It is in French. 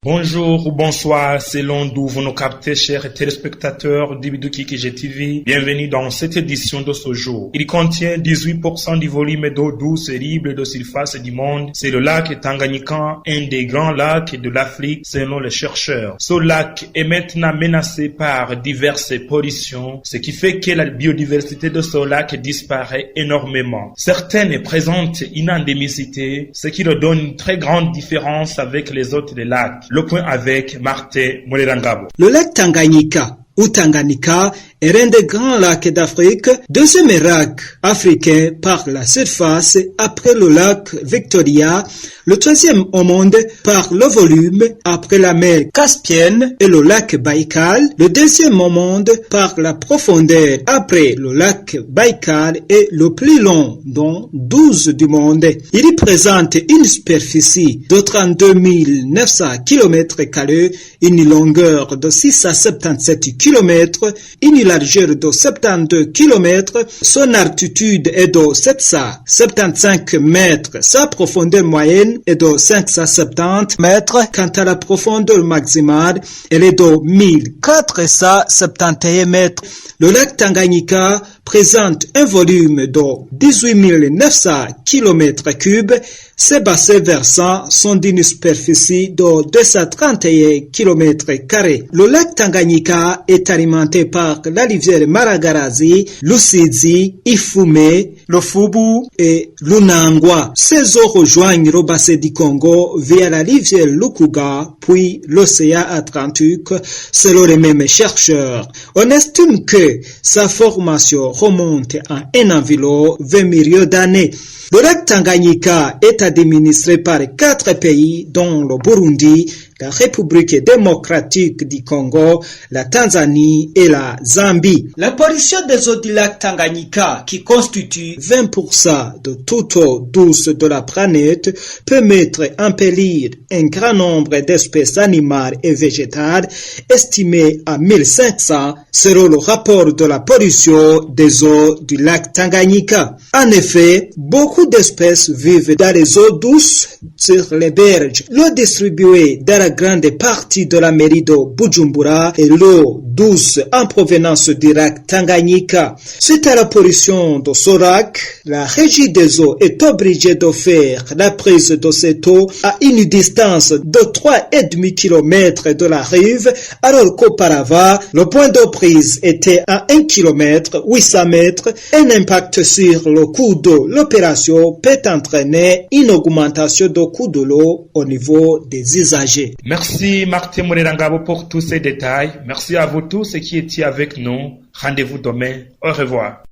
Bonjour ou bonsoir selon d'où vous nous captez, chers téléspectateurs d'Ibidouki TV. Bienvenue dans cette édition de ce jour. Il contient 18% du volume d'eau douce et libre de surface du monde. C'est le lac Tanganyika, un des grands lacs de l'Afrique selon les chercheurs. Ce lac est maintenant menacé par diverses pollutions, ce qui fait que la biodiversité de ce lac disparaît énormément. Certaines présentent une endémicité, ce qui leur donne une très grande différence avec les autres lacs. Le point avec Martin Molerangabo. Le lac Tanganyika ou Tanganyika est l'un des grands lacs d'Afrique, deuxième lac africain par la surface après le lac Victoria, le troisième au monde par le volume après la mer Caspienne et le lac Baïkal, le deuxième au monde par la profondeur après le lac Baïkal et le plus long, dont 12 du monde. Il présente une superficie de 32 900 km², une longueur de 677 km, une largeur de 72 km, son altitude est de 775 mètres, sa profondeur moyenne est de 570 mètres, quant à la profondeur maximale, elle est de 1471 mètres. Le lac Tanganyika présente un volume de 18 900 km3. Ses bassins versants sont d'une superficie de 231 km². Le lac Tanganyika est alimenté par la rivière Maragarazi, Lusizi, Ifumé, le Fubu et l'Unangwa. Ces eaux rejoignent le bassin du Congo via la rivière Lukuga, puis l'océan Atlantique, selon les mêmes chercheurs. On estime que sa formation remonte à environ 20 millions d'années. Le lac Tanganyika est administré par 4 pays, dont le Burundi, la République démocratique du Congo, la Tanzanie et la Zambie. La pollution des eaux du lac Tanganyika, qui constitue 20% de toute eau douce de la planète, peut mettre en péril un grand nombre d'espèces animales et végétales, estimées à 1500 selon le rapport de la pollution des eaux du lac Tanganyika. En effet, beaucoup d'espèces vivent dans les eaux douces sur les berges. L'eau distribuée dans la grande partie de la mairie de Bujumbura et l'eau douce en provenance du lac Tanganyika. Suite à la pollution de ce lac, la régie des eaux est obligée de faire la prise de cette eau à une distance de 3,5 km de la rive, alors qu'auparavant, le point de prise était à 1 km 800 mètres. Un impact sur le cours d'eau. L'opération peut entraîner une augmentation du coût de l'eau au niveau des usagers. Merci Martin Molerangabo pour tous ces détails. Merci à vous tous qui étiez avec nous. Rendez-vous demain. Au revoir.